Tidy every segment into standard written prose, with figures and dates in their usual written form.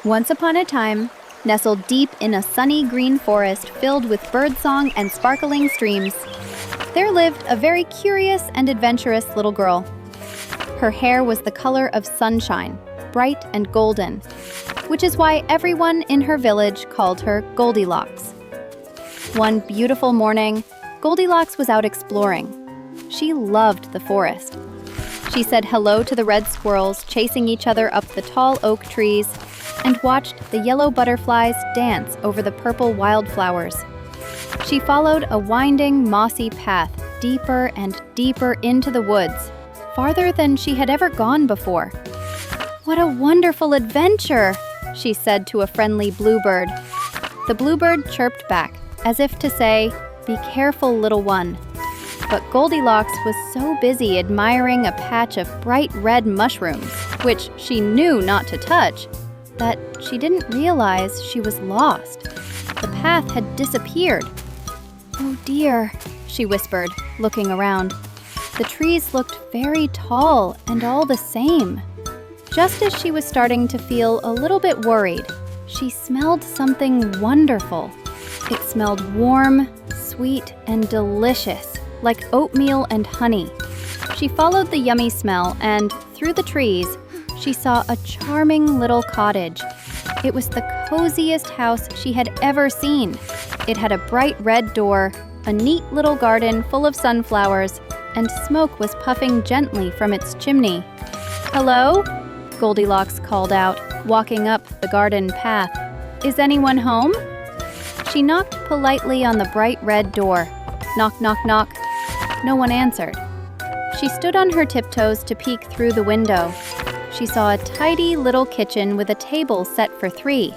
Once upon a time, nestled deep in a sunny green forest filled with birdsong and sparkling streams, there lived a very curious and adventurous little girl. Her hair was the color of sunshine, bright and golden, which is why everyone in her village called her Goldilocks. One beautiful morning, Goldilocks was out exploring. She loved the forest. She said hello to the red squirrels chasing each other up the tall oak trees and watched the yellow butterflies dance over the purple wildflowers. She followed a winding, mossy path deeper and deeper into the woods, farther than she had ever gone before. "What a wonderful adventure!" she said to a friendly bluebird. The bluebird chirped back, as if to say, "Be careful, little one." But Goldilocks was so busy admiring a patch of bright red mushrooms, which she knew not to touch, that she didn't realize she was lost. The path had disappeared. "Oh dear," she whispered, looking around. The trees looked very tall and all the same. Just as she was starting to feel a little bit worried, she smelled something wonderful. It smelled warm, sweet, and delicious, like oatmeal and honey. She followed the yummy smell and, through the trees, she saw a charming little cottage. It was the coziest house she had ever seen. It had a bright red door, a neat little garden full of sunflowers, and smoke was puffing gently from its chimney. "Hello?" Goldilocks called out, walking up the garden path. "Is anyone home?" She knocked politely on the bright red door. Knock, knock, knock. No one answered. She stood on her tiptoes to peek through the window. She saw a tidy little kitchen with a table set for 3.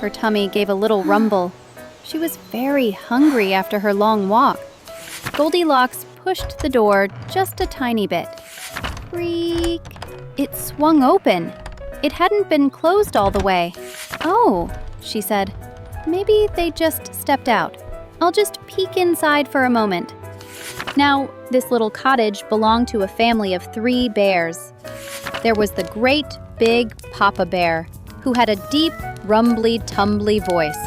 Her tummy gave a little rumble. She was very hungry after her long walk. Goldilocks pushed the door just a tiny bit. Creak! It swung open. It hadn't been closed all the way. "Oh," she said, "maybe they just stepped out. I'll just peek inside for a moment." Now, this little cottage belonged to a family of 3 bears. There was the great, big Papa Bear, who had a deep, rumbly, tumbly voice.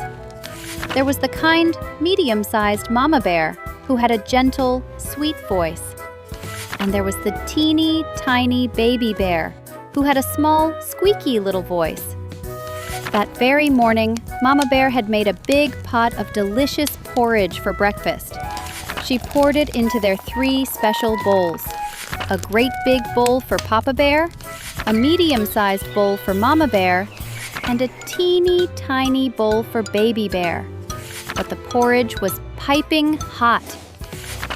There was the kind, medium-sized Mama Bear, who had a gentle, sweet voice. And there was the teeny, tiny Baby Bear, who had a small, squeaky little voice. That very morning, Mama Bear had made a big pot of delicious porridge for breakfast. She poured it into their 3 special bowls. A great big bowl for Papa Bear, a medium-sized bowl for Mama Bear, and a teeny tiny bowl for Baby Bear. But the porridge was piping hot.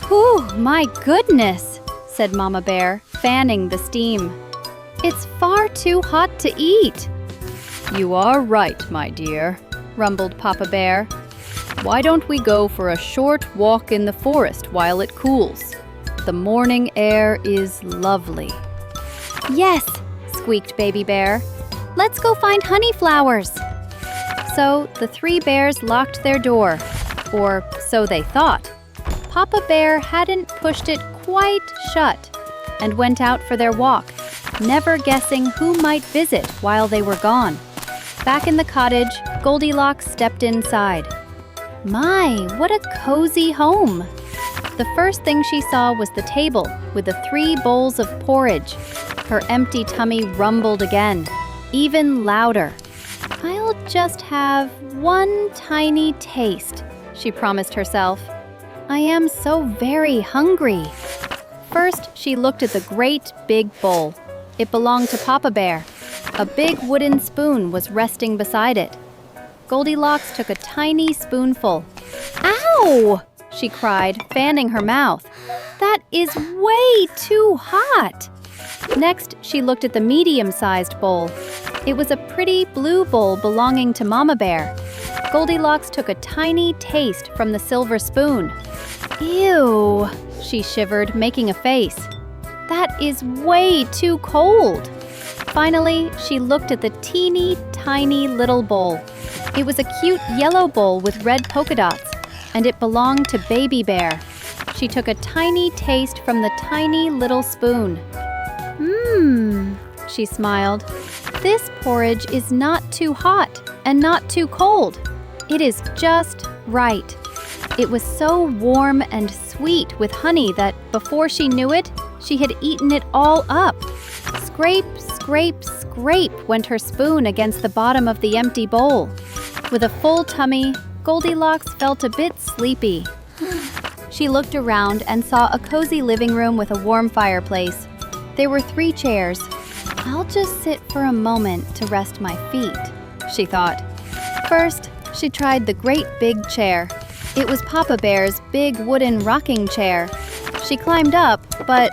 "Whew, my goodness," said Mama Bear, fanning the steam. "It's far too hot to eat." "You are right, my dear," rumbled Papa Bear. "Why don't we go for a short walk in the forest while it cools? The morning air is lovely." "Yes," squeaked Baby Bear. "Let's go find honey flowers." So the 3 bears locked their door, or so they thought. Papa Bear hadn't pushed it quite shut, and went out for their walk, never guessing who might visit while they were gone. Back in the cottage, Goldilocks stepped inside. My, what a cozy home! The first thing she saw was the table with the 3 bowls of porridge. Her empty tummy rumbled again, even louder. "I'll just have one tiny taste," she promised herself. "I am so very hungry." First, she looked at the great big bowl. It belonged to Papa Bear. A big wooden spoon was resting beside it. Goldilocks took a tiny spoonful. "Ow!" she cried, fanning her mouth. "That is way too hot." Next, she looked at the medium-sized bowl. It was a pretty blue bowl belonging to Mama Bear. Goldilocks took a tiny taste from the silver spoon. "Ew," she shivered, making a face. "That is way too cold." Finally, she looked at the teeny, tiny little bowl. It was a cute yellow bowl with red polka dots, and it belonged to Baby Bear. She took a tiny taste from the tiny little spoon. She smiled. This porridge is not too hot and not too cold. It is just right. It was so warm and sweet with honey that before she knew it, she had eaten it all up. Scrape, scrape, scrape went her spoon against the bottom of the empty bowl. With a full tummy, Goldilocks felt a bit sleepy. She looked around and saw a cozy living room with a warm fireplace. There were 3 chairs. I'll just sit for a moment to rest my feet, she thought. First, she tried the great big chair. It was Papa Bear's big wooden rocking chair. She climbed up, but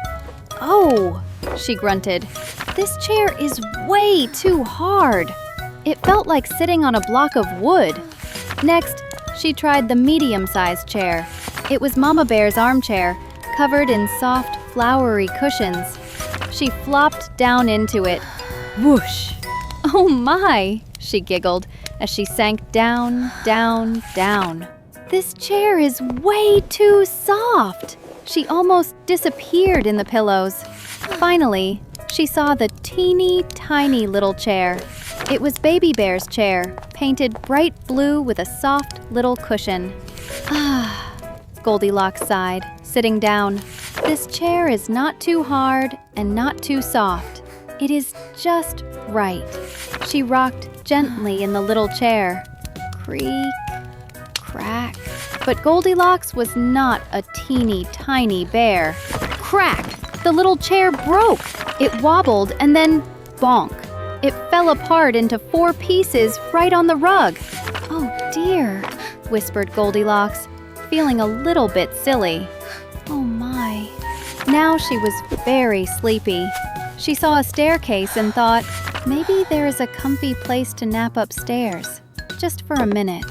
oh, she grunted. This chair is way too hard. It felt like sitting on a block of wood. Next, she tried the medium-sized chair. It was Mama Bear's armchair, covered in soft, flowery cushions. She flopped down into it. Whoosh! Oh my, she giggled as she sank down, down, down. This chair is way too soft. She almost disappeared in the pillows. Finally, she saw the teeny tiny little chair. It was Baby Bear's chair, painted bright blue with a soft little cushion. Goldilocks sighed, sitting down. This chair is not too hard and not too soft. It is just right. She rocked gently in the little chair. Creak, crack. But Goldilocks was not a teeny tiny bear. Crack! The little chair broke. It wobbled and then bonk. It fell apart into 4 pieces right on the rug. Oh dear, whispered Goldilocks, feeling a little bit silly. Oh my. Now she was very sleepy. She saw a staircase and thought, maybe there is a comfy place to nap upstairs. Just for a minute.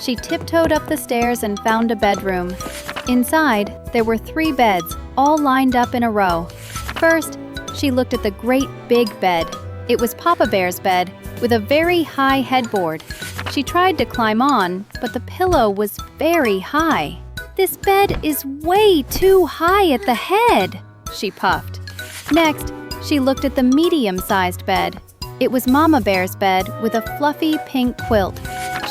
She tiptoed up the stairs and found a bedroom. Inside, there were 3 beds, all lined up in a row. First, she looked at the great big bed. It was Papa Bear's bed, with a very high headboard. She tried to climb on, but the pillow was very high. This bed is way too high at the head, she puffed. Next, she looked at the medium-sized bed. It was Mama Bear's bed with a fluffy pink quilt.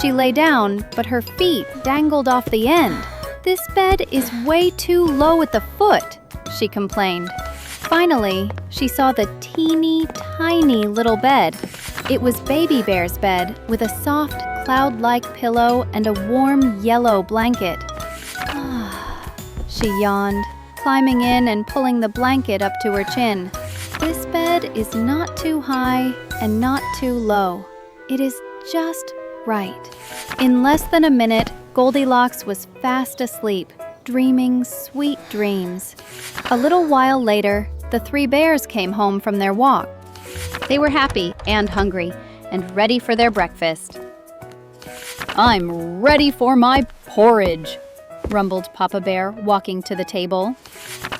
She lay down, but her feet dangled off the end. This bed is way too low at the foot, she complained. Finally, she saw the teeny tiny little bed. It was Baby Bear's bed with a soft cloud-like pillow and a warm yellow blanket. She yawned, climbing in and pulling the blanket up to her chin. This bed is not too high and not too low. It is just right. In less than a minute, Goldilocks was fast asleep, dreaming sweet dreams. A little while later, the 3 bears came home from their walk. They were happy and hungry and ready for their breakfast. I'm ready for my porridge, rumbled Papa Bear, walking to the table.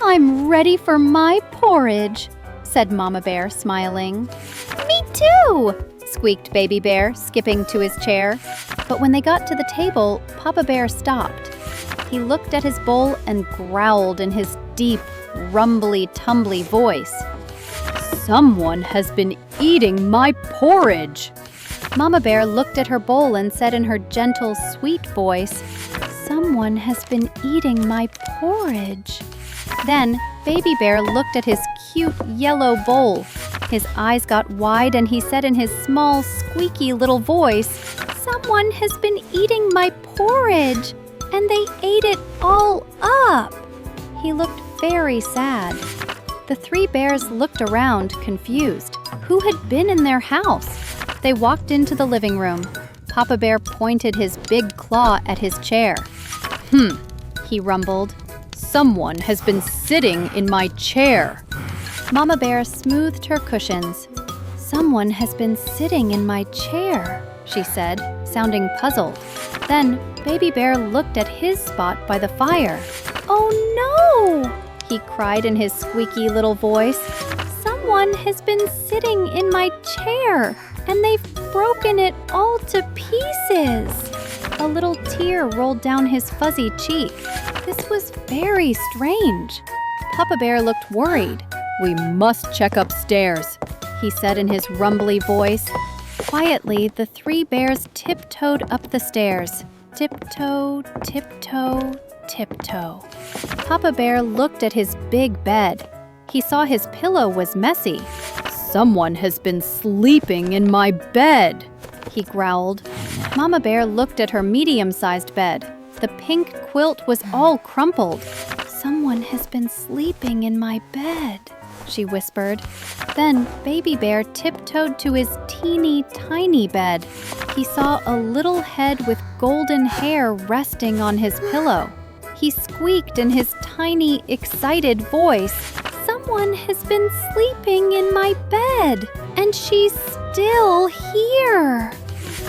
I'm ready for my porridge, said Mama Bear, smiling. Me too, squeaked Baby Bear, skipping to his chair. But when they got to the table, Papa Bear stopped. He looked at his bowl and growled in his deep, rumbly-tumbly voice. Someone has been eating my porridge. Mama Bear looked at her bowl and said in her gentle, sweet voice, Someone has been eating my porridge. Then Baby Bear looked at his cute yellow bowl. His eyes got wide and he said in his small, squeaky little voice, Someone has been eating my porridge, and they ate it all up. He looked very sad. The 3 bears looked around, confused. Who had been in their house? They walked into the living room. Papa Bear pointed his big claw at his chair. He rumbled. Someone has been sitting in my chair. Mama Bear smoothed her cushions. Someone has been sitting in my chair, she said, sounding puzzled. Then Baby Bear looked at his spot by the fire. Oh no! He cried in his squeaky little voice. Someone has been sitting in my chair, and they've broken it all to pieces. A little tear rolled down his fuzzy cheek. This was very strange. Papa Bear looked worried. "We must check upstairs," he said in his rumbly voice. Quietly, the three bears tiptoed up the stairs. Tiptoe, tiptoe, tiptoe. Papa Bear looked at his big bed. He saw his pillow was messy. "Someone has been sleeping in my bed," he growled. Mama Bear looked at her medium-sized bed. The pink quilt was all crumpled. "Someone has been sleeping in my bed," she whispered. Then Baby Bear tiptoed to his teeny tiny bed. He saw a little head with golden hair resting on his pillow. He squeaked in his tiny, excited voice, "Someone has been sleeping in my bed, and she's still here."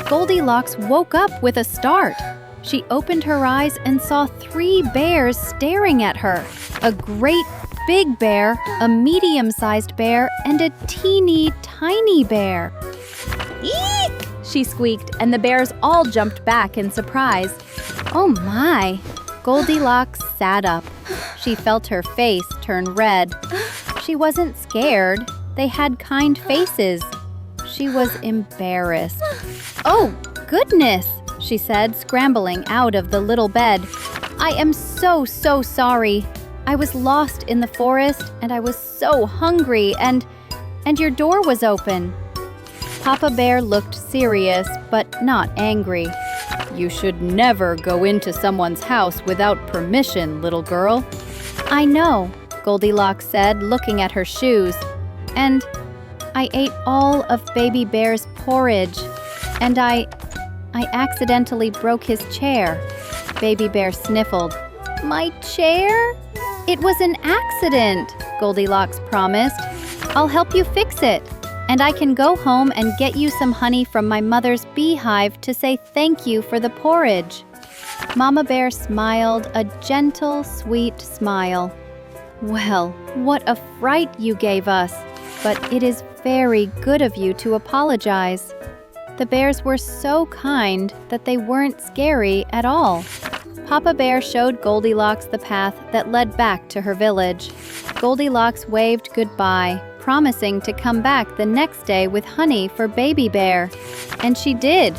Goldilocks woke up with a start. She opened her eyes and saw three bears staring at her. A great big bear, a medium-sized bear, and a teeny tiny bear. "Eek!" she squeaked, and the bears all jumped back in surprise. "Oh my!" Goldilocks sat up. She felt her face turn red. She wasn't scared. They had kind faces. She was embarrassed. "Oh, goodness!" she said, scrambling out of the little bed. "I am so sorry. I was lost in the forest, and I was so hungry, and your door was open." Papa Bear looked serious, but not angry. "You should never go into someone's house without permission, little girl." "I know," Goldilocks said, looking at her shoes. "And I ate all of Baby Bear's porridge, and I accidentally broke his chair." Baby Bear sniffled. "My chair?" "It was an accident," Goldilocks promised. "I'll help you fix it, and I can go home and get you some honey from my mother's beehive to say thank you for the porridge." Mama Bear smiled a gentle, sweet smile. "Well, what a fright you gave us, but it is very good of you to apologize." The bears were so kind that they weren't scary at all. Papa Bear showed Goldilocks the path that led back to her village. Goldilocks waved goodbye, promising to come back the next day with honey for Baby Bear. And she did.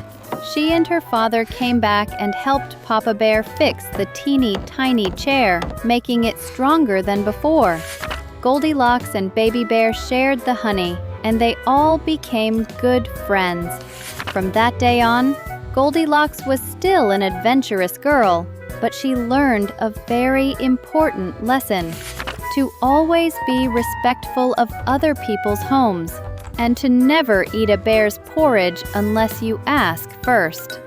She and her father came back and helped Papa Bear fix the teeny tiny chair, making it stronger than before. Goldilocks and Baby Bear shared the honey, and they all became good friends. From that day on, Goldilocks was still an adventurous girl, but she learned a very important lesson: to always be respectful of other people's homes, and to never eat a bear's porridge unless you ask first.